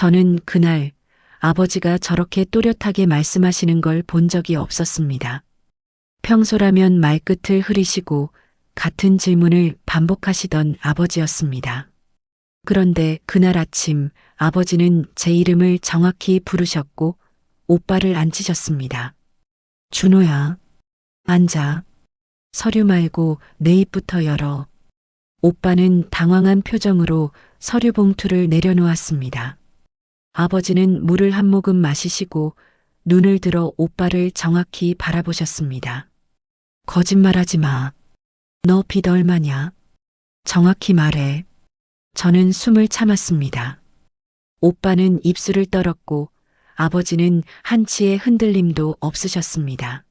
저는 그날 아버지가 저렇게 또렷하게 말씀하시는 걸 본 적이 없었습니다. 평소라면 말끝을 흐리시고 같은 질문을 반복하시던 아버지였습니다. 그런데 그날 아침 아버지는 제 이름을 정확히 부르셨고 오빠를 앉히셨습니다. 준호야, 앉아. 서류 말고 내 입부터 열어. 오빠는 당황한 표정으로 서류 봉투를 내려놓았습니다. 아버지는 물을 한 모금 마시시고 눈을 들어 오빠를 정확히 바라보셨습니다. 거짓말하지 마. 너 빚 얼마냐? 정확히 말해. 저는 숨을 참았습니다. 오빠는 입술을 떨었고 아버지는 한치의 흔들림도 없으셨습니다.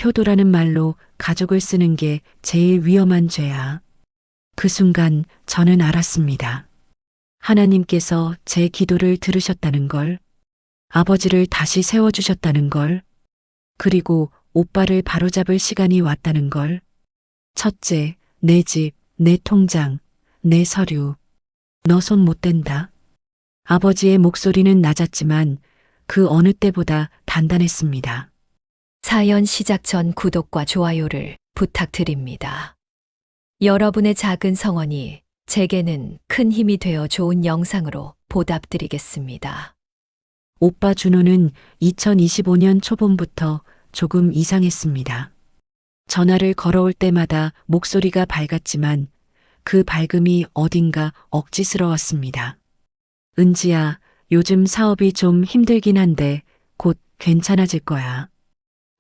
효도라는 말로 가족을 쓰는 게 제일 위험한 죄야. 그 순간 저는 알았습니다. 하나님께서 제 기도를 들으셨다는 걸, 아버지를 다시 세워주셨다는 걸, 그리고 오빠를 바로잡을 시간이 왔다는 걸. 첫째, 내 집, 내 통장, 내 서류. 너 손 못 댄다. 아버지의 목소리는 낮았지만 그 어느 때보다 단단했습니다. 사연 시작 전 구독과 좋아요를 부탁드립니다. 여러분의 작은 성원이 제게는 큰 힘이 되어 좋은 영상으로 보답드리겠습니다. 오빠 준호는 2025년 초봄부터 조금 이상했습니다. 전화를 걸어올 때마다 목소리가 밝았지만 그 밝음이 어딘가 억지스러웠습니다. 은지야, 요즘 사업이 좀 힘들긴 한데 곧 괜찮아질 거야.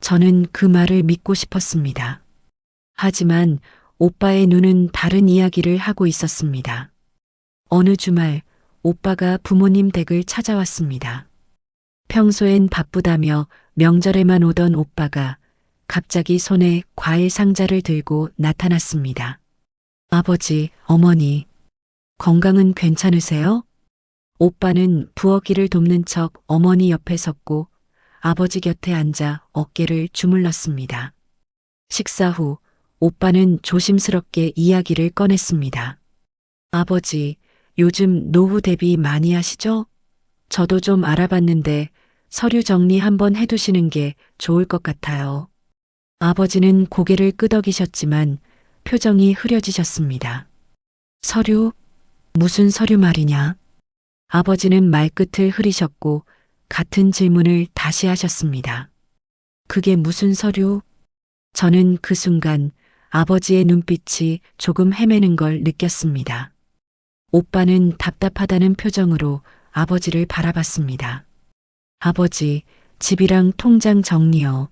저는 그 말을 믿고 싶었습니다. 하지만 오빠의 눈은 다른 이야기를 하고 있었습니다. 어느 주말 오빠가 부모님 댁을 찾아왔습니다. 평소엔 바쁘다며 명절에만 오던 오빠가 갑자기 손에 과일 상자를 들고 나타났습니다. 아버지, 어머니, 건강은 괜찮으세요? 오빠는 부엌일을 돕는 척 어머니 옆에 섰고 아버지 곁에 앉아 어깨를 주물렀습니다. 식사 후 오빠는 조심스럽게 이야기를 꺼냈습니다. 아버지, 요즘 노후 대비 많이 하시죠? 저도 좀 알아봤는데 서류 정리 한번 해두시는 게 좋을 것 같아요. 아버지는 고개를 끄덕이셨지만 표정이 흐려지셨습니다. 서류? 무슨 서류 말이냐? 아버지는 말끝을 흐리셨고 같은 질문을 다시 하셨습니다. 그게 무슨 서류? 저는 그 순간 아버지의 눈빛이 조금 헤매는 걸 느꼈습니다. 오빠는 답답하다는 표정으로 아버지를 바라봤습니다. 아버지, 집이랑 통장 정리요.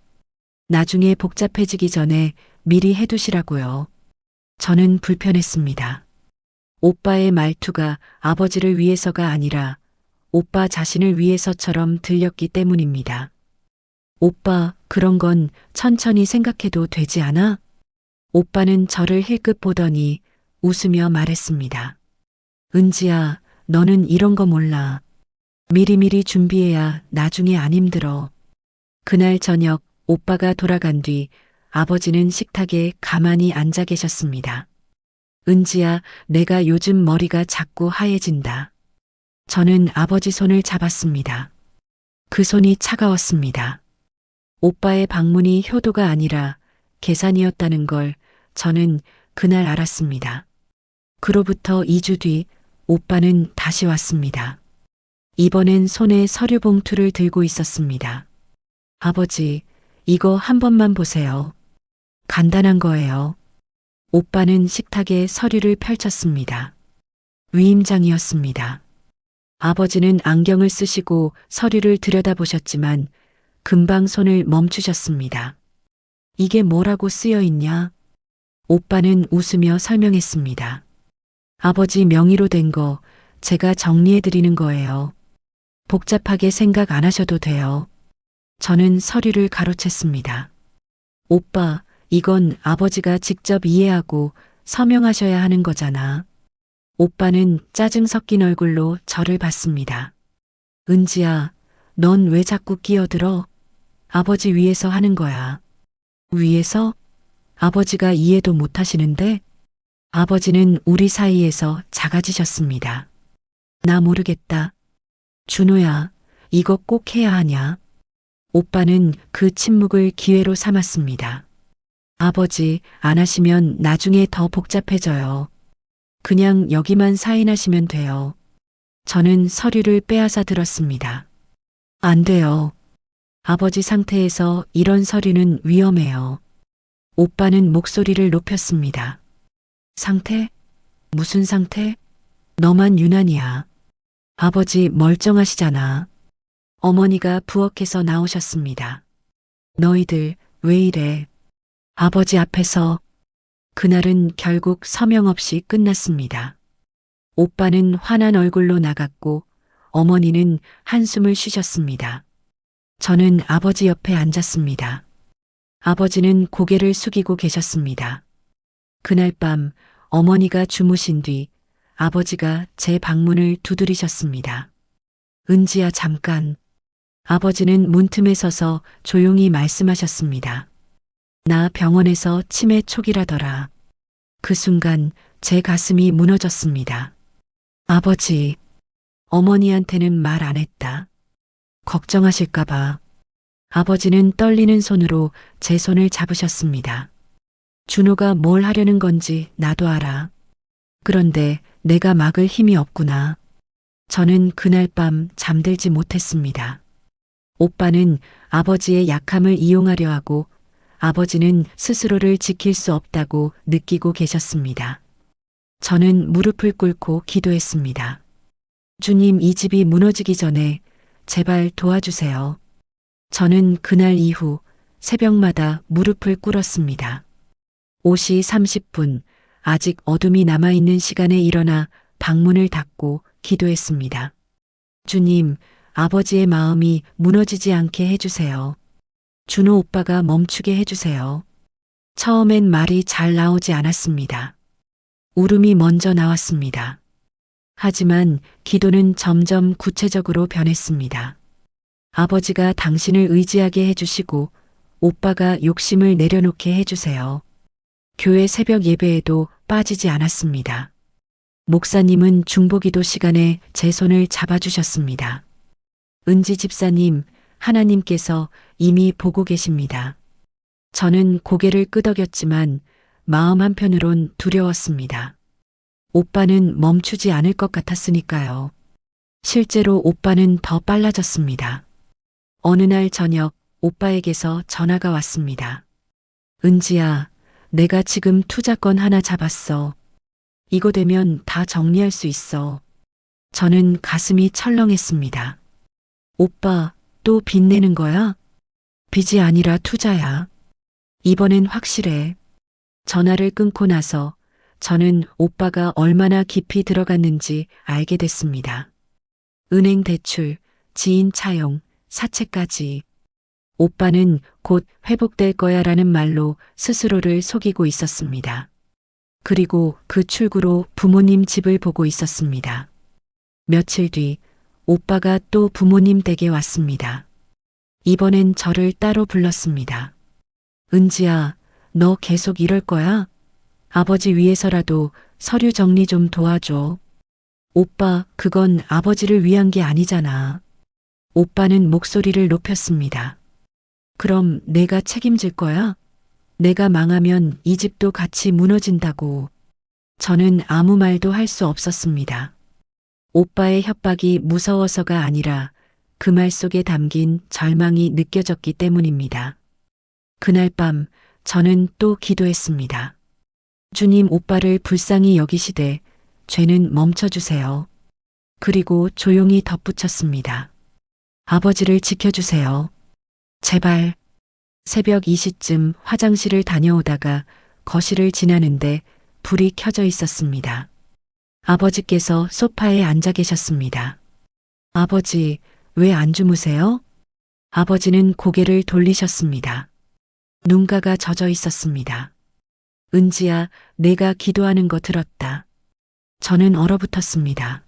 나중에 복잡해지기 전에 미리 해두시라고요. 저는 불편했습니다. 오빠의 말투가 아버지를 위해서가 아니라 오빠 자신을 위해서처럼 들렸기 때문입니다. 오빠, 그런 건 천천히 생각해도 되지 않아? 오빠는 저를 힐끗 보더니 웃으며 말했습니다. 은지야, 너는 이런 거 몰라. 미리미리 준비해야 나중에 안 힘들어. 그날 저녁 오빠가 돌아간 뒤 아버지는 식탁에 가만히 앉아 계셨습니다. 은지야, 내가 요즘 머리가 자꾸 하얘진다. 저는 아버지 손을 잡았습니다. 그 손이 차가웠습니다. 오빠의 방문이 효도가 아니라 계산이었다는 걸 저는 그날 알았습니다. 그로부터 2주 뒤 오빠는 다시 왔습니다. 이번엔 손에 서류 봉투를 들고 있었습니다. 아버지, 이거 한 번만 보세요. 간단한 거예요. 오빠는 식탁에 서류를 펼쳤습니다. 위임장이었습니다. 아버지는 안경을 쓰시고 서류를 들여다보셨지만 금방 손을 멈추셨습니다. 이게 뭐라고 쓰여 있냐? 오빠는 웃으며 설명했습니다. 아버지 명의로 된 거 제가 정리해드리는 거예요. 복잡하게 생각 안 하셔도 돼요. 저는 서류를 가로챘습니다. 오빠, 이건 아버지가 직접 이해하고 서명하셔야 하는 거잖아. 오빠는 짜증 섞인 얼굴로 저를 봤습니다. 은지야, 넌 왜 자꾸 끼어들어? 아버지 위해서 하는 거야. 위해서? 아버지가 이해도 못 하시는데? 아버지는 우리 사이에서 작아지셨습니다. 나 모르겠다. 준호야, 이거 꼭 해야 하냐? 오빠는 그 침묵을 기회로 삼았습니다. 아버지, 안 하시면 나중에 더 복잡해져요. 그냥 여기만 사인하시면 돼요. 저는 서류를 빼앗아 들었습니다. 안 돼요. 아버지 상태에서 이런 서류는 위험해요. 오빠는 목소리를 높였습니다. 상태? 무슨 상태? 너만 유난이야. 아버지 멀쩡하시잖아. 어머니가 부엌에서 나오셨습니다. 너희들 왜 이래? 아버지 앞에서. 그날은 결국 서명 없이 끝났습니다. 오빠는 화난 얼굴로 나갔고 어머니는 한숨을 쉬셨습니다. 저는 아버지 옆에 앉았습니다. 아버지는 고개를 숙이고 계셨습니다. 그날 밤 어머니가 주무신 뒤 아버지가 제 방문을 두드리셨습니다. 은지야, 잠깐. 아버지는 문틈에 서서 조용히 말씀하셨습니다. 나 병원에서 치매 초기라더라. 그 순간 제 가슴이 무너졌습니다. 아버지, 어머니한테는 말 안 했다. 걱정하실까봐. 아버지는 떨리는 손으로 제 손을 잡으셨습니다. 준호가 뭘 하려는 건지 나도 알아. 그런데 내가 막을 힘이 없구나. 저는 그날 밤 잠들지 못했습니다. 오빠는 아버지의 약함을 이용하려 하고 아버지는 스스로를 지킬 수 없다고 느끼고 계셨습니다. 저는 무릎을 꿇고 기도했습니다. 주님, 이 집이 무너지기 전에 제발 도와주세요. 저는 그날 이후 새벽마다 무릎을 꿇었습니다. 5시 30분, 아직 어둠이 남아있는 시간에 일어나 방문을 닫고 기도했습니다. 주님, 아버지의 마음이 무너지지 않게 해주세요. 준호 오빠가 멈추게 해주세요. 처음엔 말이 잘 나오지 않았습니다. 울음이 먼저 나왔습니다. 하지만 기도는 점점 구체적으로 변했습니다. 아버지가 당신을 의지하게 해주시고 오빠가 욕심을 내려놓게 해주세요. 교회 새벽 예배에도 빠지지 않았습니다. 목사님은 중보기도 시간에 제 손을 잡아주셨습니다. 은지 집사님, 하나님께서 이미 보고 계십니다. 저는 고개를 끄덕였지만 마음 한편으론 두려웠습니다. 오빠는 멈추지 않을 것 같았으니까요. 실제로 오빠는 더 빨라졌습니다. 어느 날 저녁 오빠에게서 전화가 왔습니다. 은지야, 내가 지금 투자권 하나 잡았어. 이거 되면 다 정리할 수 있어. 저는 가슴이 철렁했습니다. 오빠, 또 빚 내는 거야? 빚이 아니라 투자야. 이번엔 확실해. 전화를 끊고 나서 저는 오빠가 얼마나 깊이 들어갔는지 알게 됐습니다. 은행 대출, 지인 차용, 사채까지. 오빠는 곧 회복될 거야 라는 말로 스스로를 속이고 있었습니다. 그리고 그 출구로 부모님 집을 보고 있었습니다. 며칠 뒤 오빠가 또 부모님 댁에 왔습니다. 이번엔 저를 따로 불렀습니다. 은지야, 너 계속 이럴 거야? 아버지 위해서라도 서류 정리 좀 도와줘. 오빠, 그건 아버지를 위한 게 아니잖아. 오빠는 목소리를 높였습니다. 그럼 내가 책임질 거야? 내가 망하면 이 집도 같이 무너진다고. 저는 아무 말도 할 수 없었습니다. 오빠의 협박이 무서워서가 아니라 그 말 속에 담긴 절망이 느껴졌기 때문입니다. 그날 밤 저는 또 기도했습니다. 주님, 오빠를 불쌍히 여기시되 죄는 멈춰주세요. 그리고 조용히 덧붙였습니다. 아버지를 지켜주세요. 제발. 새벽 2시쯤 화장실을 다녀오다가 거실을 지나는데 불이 켜져 있었습니다. 아버지께서 소파에 앉아 계셨습니다. 아버지, 왜 안 주무세요? 아버지는 고개를 돌리셨습니다. 눈가가 젖어 있었습니다. 은지야, 내가 기도하는 거 들었다. 저는 얼어붙었습니다.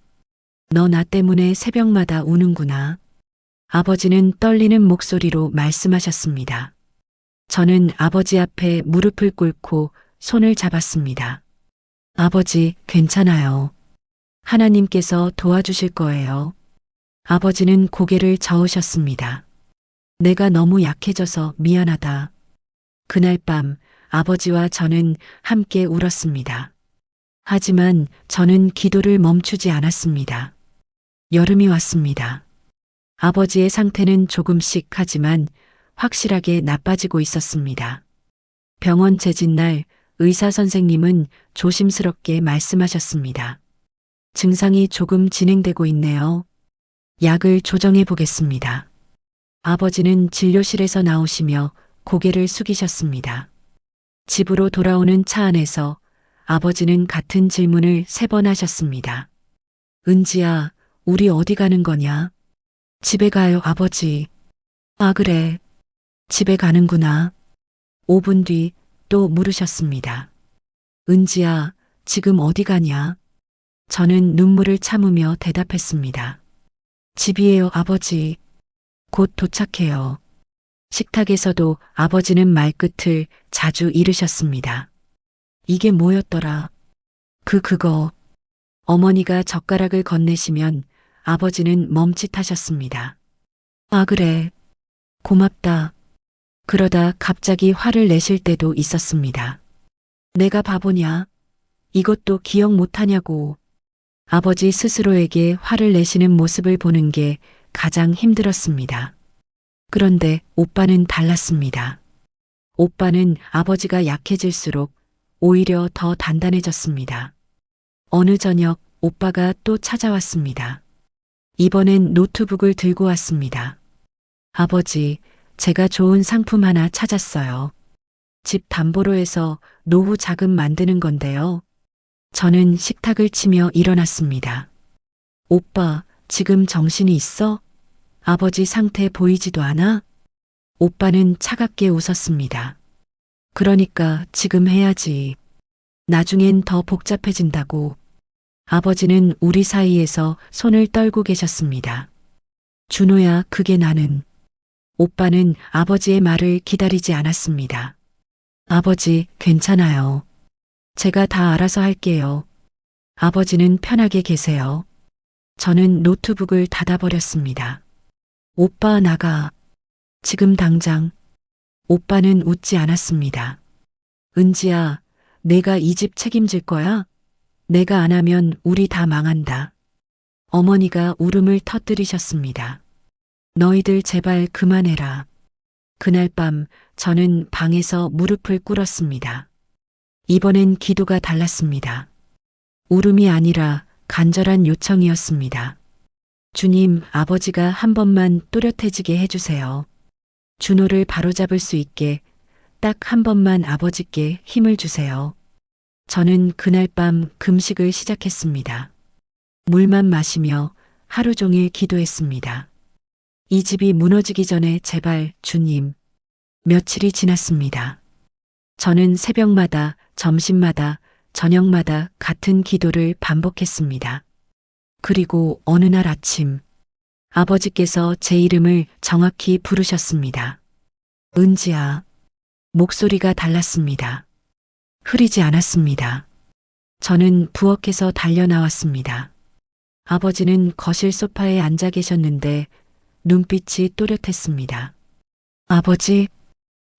너 나 때문에 새벽마다 우는구나. 아버지는 떨리는 목소리로 말씀하셨습니다. 저는 아버지 앞에 무릎을 꿇고 손을 잡았습니다. 아버지, 괜찮아요. 하나님께서 도와주실 거예요. 아버지는 고개를 저으셨습니다. 내가 너무 약해져서 미안하다. 그날 밤 아버지와 저는 함께 울었습니다. 하지만 저는 기도를 멈추지 않았습니다. 여름이 왔습니다. 아버지의 상태는 조금씩 하지만 확실하게 나빠지고 있었습니다. 병원 재진 날 의사 선생님은 조심스럽게 말씀하셨습니다. 증상이 조금 진행되고 있네요. 약을 조정해 보겠습니다. 아버지는 진료실에서 나오시며 고개를 숙이셨습니다. 집으로 돌아오는 차 안에서 아버지는 같은 질문을 3번 하셨습니다. 은지야, 우리 어디 가는 거냐? 집에 가요, 아버지. 아, 그래. 집에 가는구나. 5분 뒤 또 물으셨습니다. 은지야, 지금 어디 가냐? 저는 눈물을 참으며 대답했습니다. 집이에요, 아버지. 곧 도착해요. 식탁에서도 아버지는 말끝을 자주 잃으셨습니다. 이게 뭐였더라? 그거. 어머니가 젓가락을 건네시면 아버지는 멈칫하셨습니다. 아, 그래. 고맙다. 그러다 갑자기 화를 내실 때도 있었습니다. 내가 바보냐? 이것도 기억 못하냐고. 아버지 스스로에게 화를 내시는 모습을 보는 게 가장 힘들었습니다. 그런데 오빠는 달랐습니다. 오빠는 아버지가 약해질수록 오히려 더 단단해졌습니다. 어느 저녁 오빠가 또 찾아왔습니다. 이번엔 노트북을 들고 왔습니다. 아버지, 제가 좋은 상품 하나 찾았어요. 집 담보로 해서 노후 자금 만드는 건데요. 저는 식탁을 치며 일어났습니다. 오빠, 지금 정신이 있어? 아버지 상태 보이지도 않아? 오빠는 차갑게 웃었습니다. 그러니까 지금 해야지. 나중엔 더 복잡해진다고. 아버지는 우리 사이에서 손을 떨고 계셨습니다. 준호야, 그게 나는. 오빠는 아버지의 말을 기다리지 않았습니다. 아버지, 괜찮아요. 제가 다 알아서 할게요. 아버지는 편하게 계세요. 저는 노트북을 닫아버렸습니다. 오빠 나가. 지금 당장. 오빠는 웃지 않았습니다. 은지야, 내가 이 집 책임질 거야? 내가 안 하면 우리 다 망한다. 어머니가 울음을 터뜨리셨습니다. 너희들 제발 그만해라. 그날 밤 저는 방에서 무릎을 꿇었습니다. 이번엔 기도가 달랐습니다. 울음이 아니라 간절한 요청이었습니다. 주님, 아버지가 한 번만 또렷해지게 해주세요. 준호를 바로잡을 수 있게 딱 한 번만 아버지께 힘을 주세요. 저는 그날 밤 금식을 시작했습니다. 물만 마시며 하루 종일 기도했습니다. 이 집이 무너지기 전에 제발 주님. 며칠이 지났습니다. 저는 새벽마다, 점심마다, 저녁마다 같은 기도를 반복했습니다. 그리고 어느 날 아침, 아버지께서 제 이름을 정확히 부르셨습니다. 은지야. 목소리가 달랐습니다. 흐리지 않았습니다. 저는 부엌에서 달려 나왔습니다. 아버지는 거실 소파에 앉아 계셨는데 눈빛이 또렷했습니다. 아버지?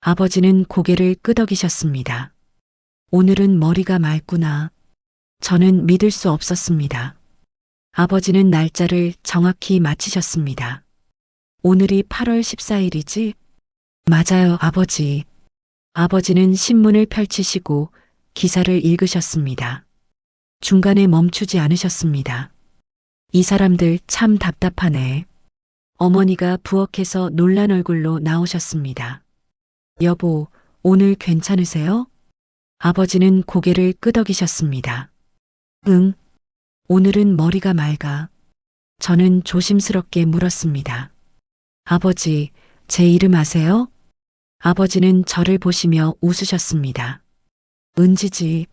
아버지는 고개를 끄덕이셨습니다. 오늘은 머리가 맑구나. 저는 믿을 수 없었습니다. 아버지는 날짜를 정확히 맞히셨습니다. 오늘이 8월 14일이지? 맞아요, 아버지. 아버지는 신문을 펼치시고 기사를 읽으셨습니다. 중간에 멈추지 않으셨습니다. 이 사람들 참 답답하네. 어머니가 부엌에서 놀란 얼굴로 나오셨습니다. 여보, 오늘 괜찮으세요? 아버지는 고개를 끄덕이셨습니다. 응. 오늘은 머리가 맑아. 저는 조심스럽게 물었습니다. 아버지, 제 이름 아세요? 아버지는 저를 보시며 웃으셨습니다. 은지지.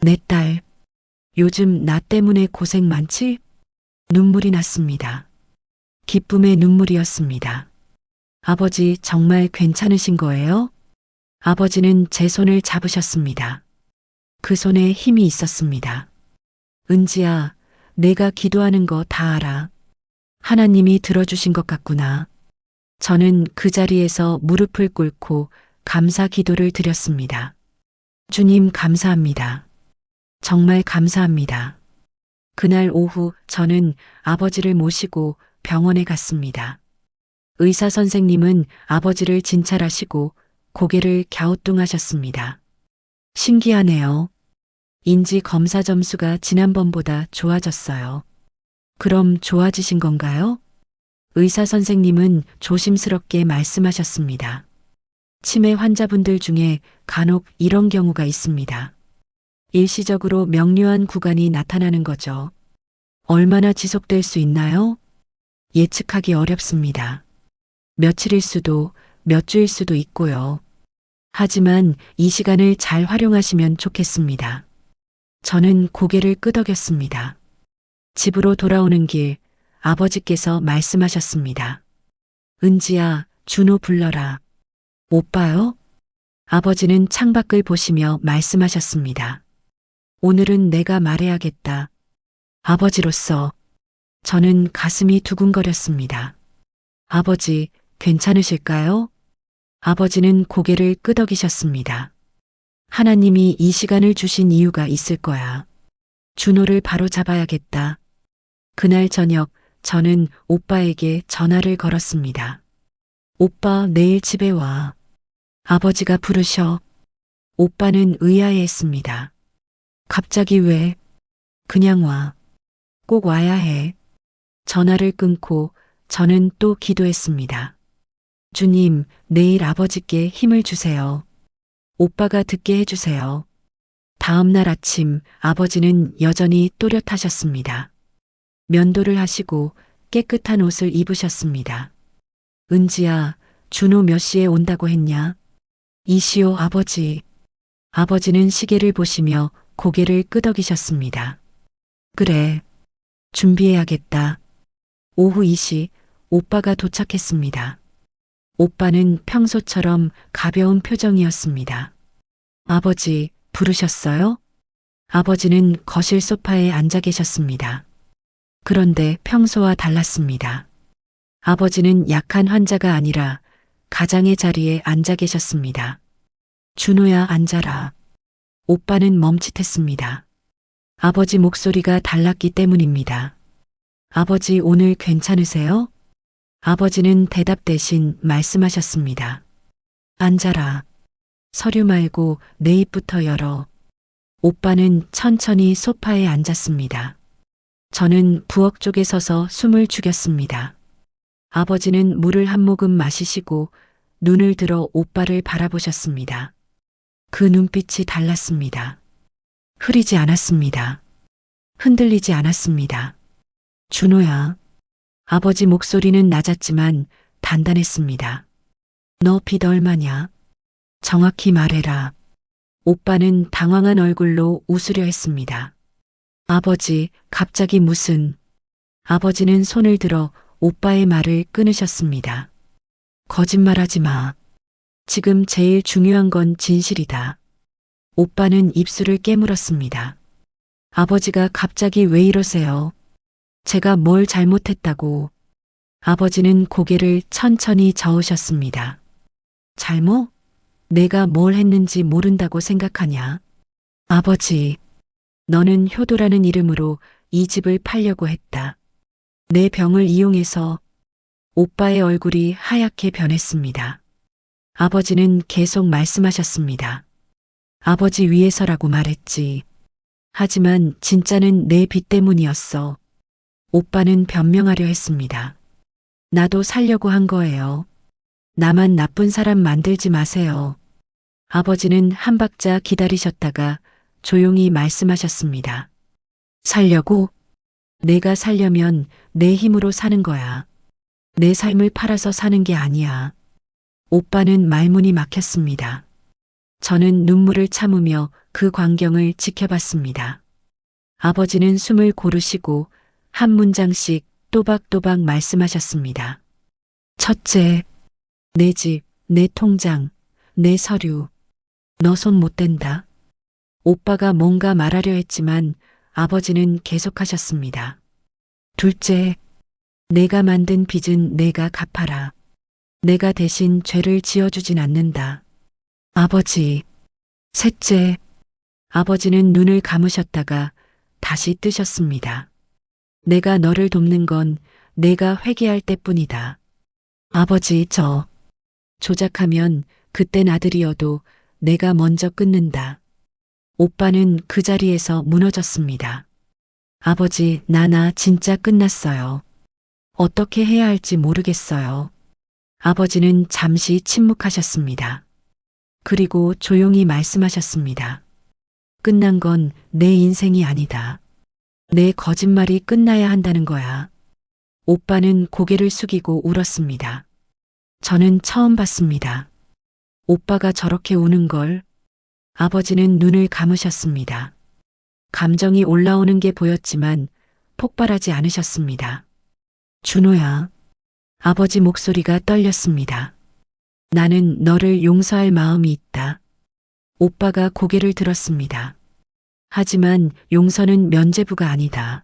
내 딸. 요즘 나 때문에 고생 많지? 눈물이 났습니다. 기쁨의 눈물이었습니다. 아버지 정말 괜찮으신 거예요? 아버지는 제 손을 잡으셨습니다. 그 손에 힘이 있었습니다. 은지야, 내가 기도하는 거 다 알아. 하나님이 들어주신 것 같구나. 저는 그 자리에서 무릎을 꿇고 감사 기도를 드렸습니다. 주님 감사합니다. 정말 감사합니다. 그날 오후 저는 아버지를 모시고 병원에 갔습니다. 의사 선생님은 아버지를 진찰하시고 고개를 갸우뚱하셨습니다. 신기하네요. 인지 검사 점수가 지난번보다 좋아졌어요. 그럼 좋아지신 건가요? 의사 선생님은 조심스럽게 말씀하셨습니다. 치매 환자분들 중에 간혹 이런 경우가 있습니다. 일시적으로 명료한 구간이 나타나는 거죠. 얼마나 지속될 수 있나요? 예측하기 어렵습니다. 며칠일 수도 몇 주일 수도 있고요. 하지만 이 시간을 잘 활용하시면 좋겠습니다. 저는 고개를 끄덕였습니다. 집으로 돌아오는 길 아버지께서 말씀하셨습니다. 은지야, 준호 불러라. 오빠요? 아버지는 창밖을 보시며 말씀하셨습니다. 오늘은 내가 말해야겠다. 아버지로서 저는 가슴이 두근거렸습니다. 아버지, 괜찮으실까요? 아버지는 고개를 끄덕이셨습니다. 하나님이 이 시간을 주신 이유가 있을 거야. 준호를 바로 잡아야겠다. 그날 저녁 저는 오빠에게 전화를 걸었습니다. 오빠, 내일 집에 와. 아버지가 부르셔. 오빠는 의아해했습니다. 갑자기 왜? 그냥 와. 꼭 와야 해. 전화를 끊고 저는 또 기도했습니다. 주님, 내일 아버지께 힘을 주세요. 오빠가 듣게 해주세요. 다음 날 아침 아버지는 여전히 또렷하셨습니다. 면도를 하시고 깨끗한 옷을 입으셨습니다. 은지야, 준호 몇 시에 온다고 했냐? 이시오, 아버지. 아버지는 시계를 보시며 고개를 끄덕이셨습니다. 그래, 준비해야겠다. 오후 2시 오빠가 도착했습니다. 오빠는 평소처럼 가벼운 표정이었습니다. 아버지, 부르셨어요? 아버지는 거실 소파에 앉아 계셨습니다. 그런데 평소와 달랐습니다. 아버지는 약한 환자가 아니라 가장의 자리에 앉아 계셨습니다. 준호야, 앉아라. 오빠는 멈칫했습니다. 아버지 목소리가 달랐기 때문입니다. 아버지, 오늘 괜찮으세요? 아버지는 대답 대신 말씀하셨습니다. 앉아라. 서류 말고 내 입부터 열어. 오빠는 천천히 소파에 앉았습니다. 저는 부엌 쪽에 서서 숨을 죽였습니다. 아버지는 물을 한 모금 마시시고 눈을 들어 오빠를 바라보셨습니다. 그 눈빛이 달랐습니다. 흐리지 않았습니다. 흔들리지 않았습니다. 준호야. 아버지 목소리는 낮았지만 단단했습니다. 너 빚 얼마냐? 정확히 말해라. 오빠는 당황한 얼굴로 웃으려 했습니다. 아버지, 갑자기 무슨... 아버지는 손을 들어 오빠의 말을 끊으셨습니다. 거짓말하지 마. 지금 제일 중요한 건 진실이다. 오빠는 입술을 깨물었습니다. 아버지가 갑자기 왜 이러세요? 제가 뭘 잘못했다고. 아버지는 고개를 천천히 저으셨습니다. 잘못? 내가 뭘 했는지 모른다고 생각하냐? 아버지, 너는 효도라는 이름으로 이 집을 팔려고 했다. 내 병을 이용해서. 오빠의 얼굴이 하얗게 변했습니다. 아버지는 계속 말씀하셨습니다. 아버지 위해서라고 말했지. 하지만 진짜는 내 빚 때문이었어. 오빠는 변명하려 했습니다. 나도 살려고 한 거예요. 나만 나쁜 사람 만들지 마세요. 아버지는 한 박자 기다리셨다가 조용히 말씀하셨습니다. 살려고? 내가 살려면 내 힘으로 사는 거야. 내 삶을 팔아서 사는 게 아니야. 오빠는 말문이 막혔습니다. 저는 눈물을 참으며 그 광경을 지켜봤습니다. 아버지는 숨을 고르시고 한 문장씩 또박또박 말씀하셨습니다. 첫째, 내 집, 내 통장, 내 서류. 너 손 못 댄다. 오빠가 뭔가 말하려 했지만 아버지는 계속하셨습니다. 둘째, 내가 만든 빚은 내가 갚아라. 내가 대신 죄를 지어주진 않는다. 아버지. 셋째. 아버지는 눈을 감으셨다가 다시 뜨셨습니다. 내가 너를 돕는 건 내가 회개할 때뿐이다. 아버지, 조작하면 그땐 아들이어도 내가 먼저 끊는다. 오빠는 그 자리에서 무너졌습니다. 아버지, 나 진짜 끝났어요. 어떻게 해야 할지 모르겠어요. 아버지는 잠시 침묵하셨습니다. 그리고 조용히 말씀하셨습니다. 끝난 건 내 인생이 아니다. 내 거짓말이 끝나야 한다는 거야. 오빠는 고개를 숙이고 울었습니다. 저는 처음 봤습니다. 오빠가 저렇게 우는 걸. 아버지는 눈을 감으셨습니다. 감정이 올라오는 게 보였지만 폭발하지 않으셨습니다. 준호야. 아버지 목소리가 떨렸습니다. 나는 너를 용서할 마음이 있다. 오빠가 고개를 들었습니다. 하지만 용서는 면죄부가 아니다.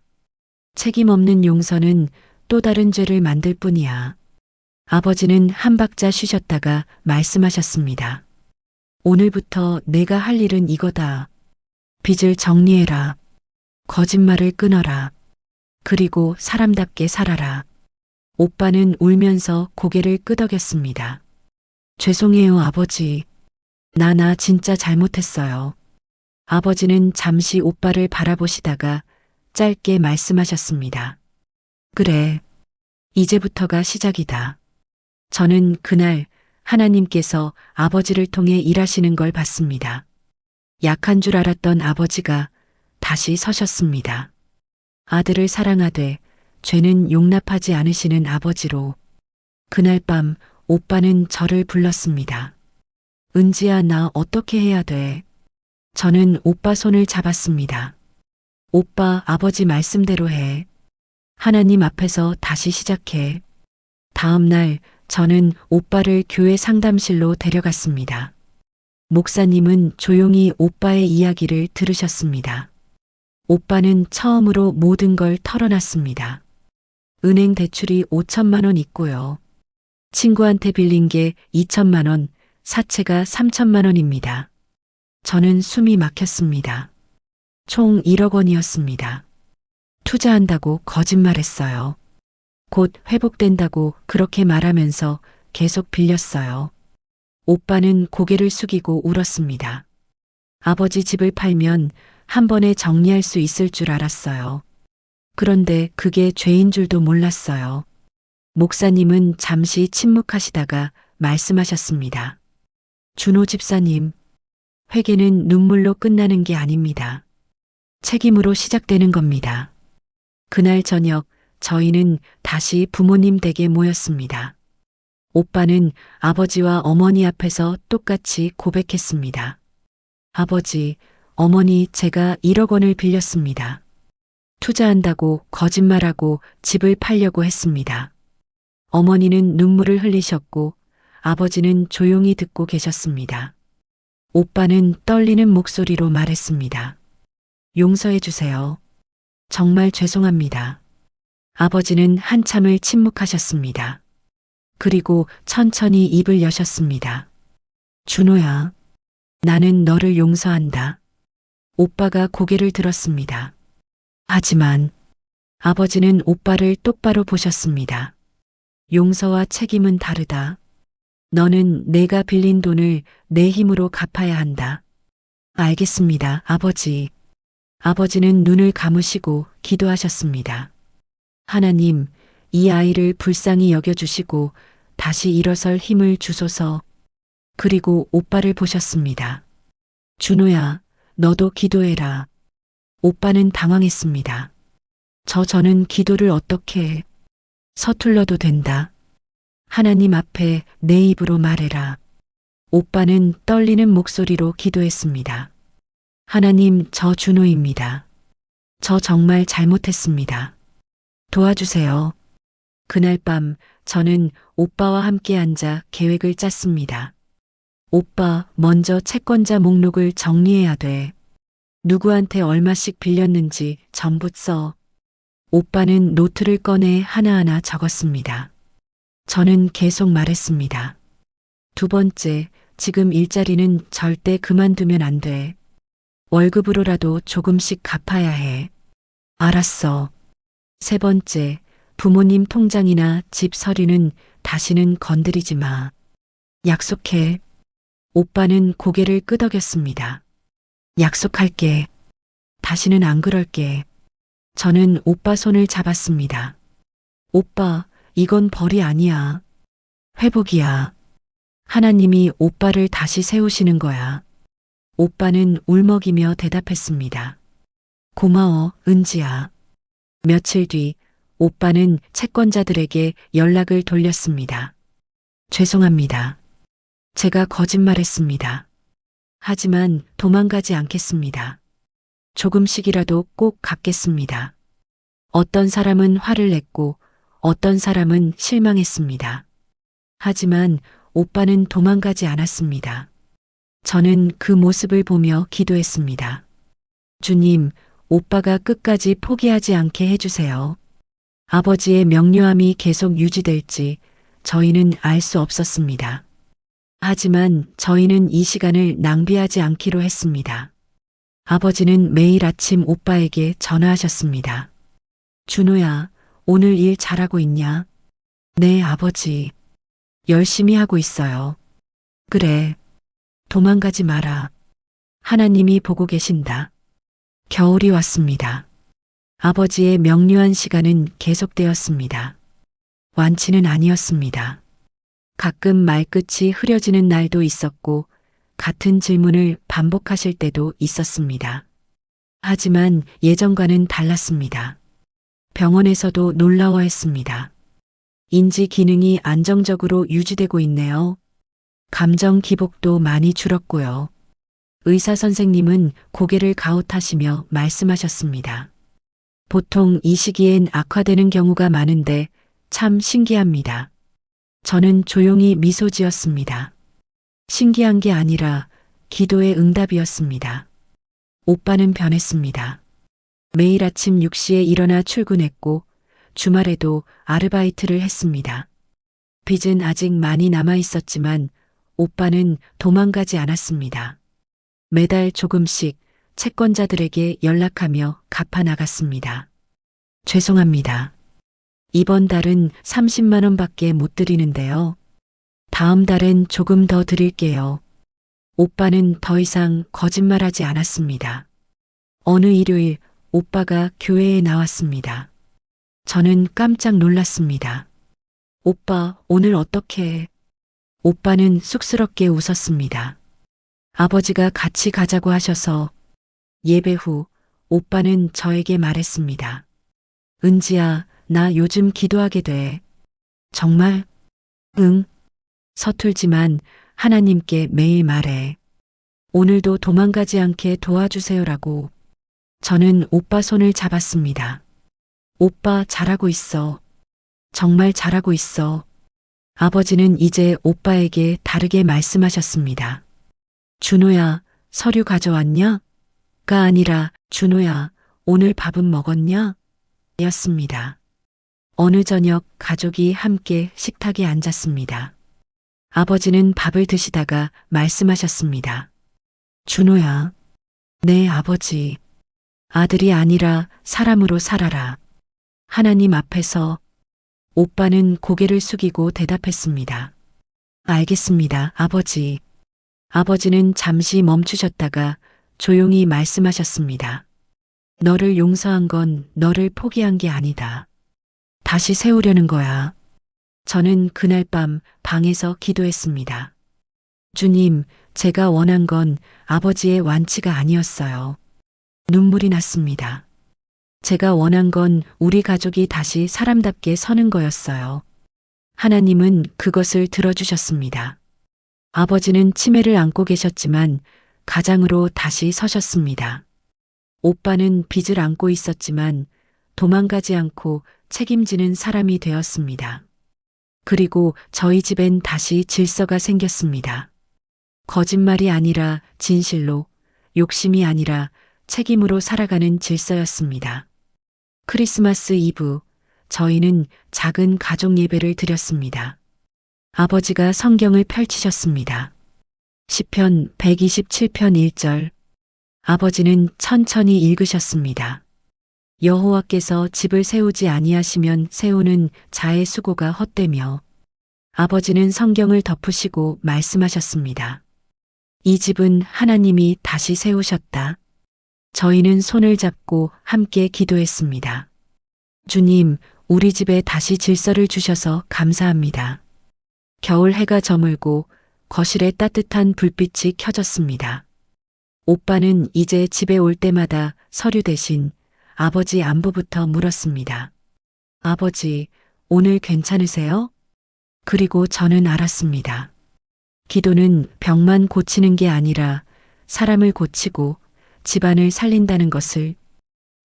책임 없는 용서는 또 다른 죄를 만들 뿐이야. 아버지는 한 박자 쉬셨다가 말씀하셨습니다. 오늘부터 내가 할 일은 이거다. 빚을 정리해라. 거짓말을 끊어라. 그리고 사람답게 살아라. 오빠는 울면서 고개를 끄덕였습니다. 죄송해요, 아버지. 나 진짜 잘못했어요. 아버지는 잠시 오빠를 바라보시다가 짧게 말씀하셨습니다. 그래. 이제부터가 시작이다. 저는 그날 하나님께서 아버지를 통해 일하시는 걸 봤습니다. 약한 줄 알았던 아버지가 다시 서셨습니다. 아들을 사랑하되 죄는 용납하지 않으시는 아버지로 그날 밤 오빠는 저를 불렀습니다. 은지야, 나 어떻게 해야 돼? 저는 오빠 손을 잡았습니다. 오빠, 아버지 말씀대로 해. 하나님 앞에서 다시 시작해. 다음 날 저는 오빠를 교회 상담실로 데려갔습니다. 목사님은 조용히 오빠의 이야기를 들으셨습니다. 오빠는 처음으로 모든 걸 털어놨습니다. 은행 대출이 5천만 원 있고요. 친구한테 빌린 게 2천만 원, 사채가 3천만 원입니다. 저는 숨이 막혔습니다. 총 1억 원이었습니다. 투자한다고 거짓말했어요. 곧 회복된다고 그렇게 말하면서 계속 빌렸어요. 오빠는 고개를 숙이고 울었습니다. 아버지 집을 팔면 한 번에 정리할 수 있을 줄 알았어요. 그런데 그게 죄인 줄도 몰랐어요. 목사님은 잠시 침묵하시다가 말씀하셨습니다. 준호 집사님, 회개는 눈물로 끝나는 게 아닙니다. 책임으로 시작되는 겁니다. 그날 저녁 저희는 다시 부모님 댁에 모였습니다. 오빠는 아버지와 어머니 앞에서 똑같이 고백했습니다. 아버지, 어머니, 제가 1억 원을 빌렸습니다. 투자한다고 거짓말하고 집을 팔려고 했습니다. 어머니는 눈물을 흘리셨고 아버지는 조용히 듣고 계셨습니다. 오빠는 떨리는 목소리로 말했습니다. 용서해 주세요. 정말 죄송합니다. 아버지는 한참을 침묵하셨습니다. 그리고 천천히 입을 여셨습니다. 준호야, 나는 너를 용서한다. 오빠가 고개를 들었습니다. 하지만 아버지는 오빠를 똑바로 보셨습니다. 용서와 책임은 다르다. 너는 내가 빌린 돈을 내 힘으로 갚아야 한다. 알겠습니다, 아버지. 아버지는 눈을 감으시고 기도하셨습니다. 하나님, 이 아이를 불쌍히 여겨주시고 다시 일어설 힘을 주소서. 그리고 오빠를 보셨습니다. 준호야, 너도 기도해라. 오빠는 당황했습니다. 저는 기도를 어떻게 해? 서툴러도 된다. 하나님 앞에 내 입으로 말해라. 오빠는 떨리는 목소리로 기도했습니다. 하나님, 저 준호입니다. 저 정말 잘못했습니다. 도와주세요. 그날 밤 저는 오빠와 함께 앉아 계획을 짰습니다. 오빠, 먼저 채권자 목록을 정리해야 돼. 누구한테 얼마씩 빌렸는지 전부 써. 오빠는 노트를 꺼내 하나하나 적었습니다. 저는 계속 말했습니다. 두 번째, 지금 일자리는 절대 그만두면 안 돼. 월급으로라도 조금씩 갚아야 해. 알았어. 세 번째, 부모님 통장이나 집 서류는 다시는 건드리지 마. 약속해. 오빠는 고개를 끄덕였습니다. 약속할게. 다시는 안 그럴게. 저는 오빠 손을 잡았습니다. 오빠, 이건 벌이 아니야. 회복이야. 하나님이 오빠를 다시 세우시는 거야. 오빠는 울먹이며 대답했습니다. 고마워, 은지야. 며칠 뒤 오빠는 채권자들에게 연락을 돌렸습니다. 죄송합니다. 제가 거짓말했습니다. 하지만 도망가지 않겠습니다. 조금씩이라도 꼭 갚겠습니다. 어떤 사람은 화를 냈고 어떤 사람은 실망했습니다. 하지만 오빠는 도망가지 않았습니다. 저는 그 모습을 보며 기도했습니다. 주님, 오빠가 끝까지 포기하지 않게 해주세요. 아버지의 명료함이 계속 유지될지 저희는 알 수 없었습니다. 하지만 저희는 이 시간을 낭비하지 않기로 했습니다. 아버지는 매일 아침 오빠에게 전화하셨습니다. 준호야, 오늘 일 잘하고 있냐? 네, 아버지. 열심히 하고 있어요. 그래. 도망가지 마라. 하나님이 보고 계신다. 겨울이 왔습니다. 아버지의 명료한 시간은 계속되었습니다. 완치는 아니었습니다. 가끔 말끝이 흐려지는 날도 있었고 같은 질문을 반복하실 때도 있었습니다. 하지만 예전과는 달랐습니다. 병원에서도 놀라워했습니다. 인지 기능이 안정적으로 유지되고 있네요. 감정 기복도 많이 줄었고요. 의사 선생님은 고개를 가웃하시며 말씀하셨습니다. 보통 이 시기엔 악화되는 경우가 많은데 참 신기합니다. 저는 조용히 미소 지었습니다. 신기한 게 아니라 기도의 응답이었습니다. 오빠는 변했습니다. 매일 아침 6시에 일어나 출근했고 주말에도 아르바이트를 했습니다. 빚은 아직 많이 남아 있었지만 오빠는 도망가지 않았습니다. 매달 조금씩 채권자들에게 연락하며 갚아 나갔습니다. 죄송합니다. 이번 달은 30만 원밖에 못 드리는데요. 다음 달엔 조금 더 드릴게요. 오빠는 더 이상 거짓말하지 않았습니다. 어느 일요일 오빠가 교회에 나왔습니다. 저는 깜짝 놀랐습니다. 오빠, 오늘 어떻게 해? 오빠는 쑥스럽게 웃었습니다. 아버지가 같이 가자고 하셔서 예배 후 오빠는 저에게 말했습니다. 은지야, 나 요즘 기도하게 돼. 정말? 응. 서툴지만 하나님께 매일 말해. 오늘도 도망가지 않게 도와주세요라고. 저는 오빠 손을 잡았습니다. 오빠 잘하고 있어. 정말 잘하고 있어. 아버지는 이제 오빠에게 다르게 말씀하셨습니다. 준호야, 서류 가져왔냐? 가 아니라 준호야, 오늘 밥은 먹었냐? 였습니다. 어느 저녁 가족이 함께 식탁에 앉았습니다. 아버지는 밥을 드시다가 말씀하셨습니다. 준호야. 네, 아버지. 아들이 아니라 사람으로 살아라. 하나님 앞에서. 오빠는 고개를 숙이고 대답했습니다. 알겠습니다, 아버지. 아버지는 잠시 멈추셨다가 조용히 말씀하셨습니다. 너를 용서한 건 너를 포기한 게 아니다. 다시 세우려는 거야. 저는 그날 밤 방에서 기도했습니다. 주님, 제가 원한 건 아버지의 완치가 아니었어요. 눈물이 났습니다. 제가 원한 건 우리 가족이 다시 사람답게 서는 거였어요. 하나님은 그것을 들어주셨습니다. 아버지는 치매를 안고 계셨지만 가장으로 다시 서셨습니다. 오빠는 빚을 안고 있었지만 도망가지 않고 책임지는 사람이 되었습니다. 그리고 저희 집엔 다시 질서가 생겼습니다. 거짓말이 아니라 진실로, 욕심이 아니라 책임으로 살아가는 질서였습니다. 크리스마스 이브, 저희는 작은 가족 예배를 드렸습니다. 아버지가 성경을 펼치셨습니다. 시편 127편 1절. 아버지는 천천히 읽으셨습니다. 여호와께서 집을 세우지 아니하시면 세우는 자의 수고가 헛되며, 아버지는 성경을 덮으시고 말씀하셨습니다. 이 집은 하나님이 다시 세우셨다. 저희는 손을 잡고 함께 기도했습니다. 주님, 우리 집에 다시 질서를 주셔서 감사합니다. 겨울 해가 저물고 거실에 따뜻한 불빛이 켜졌습니다. 오빠는 이제 집에 올 때마다 서류 대신 아버지 안부부터 물었습니다. 아버지, 오늘 괜찮으세요? 그리고 저는 알았습니다. 기도는 병만 고치는 게 아니라 사람을 고치고 집안을 살린다는 것을,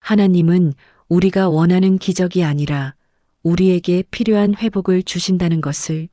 하나님은 우리가 원하는 기적이 아니라 우리에게 필요한 회복을 주신다는 것을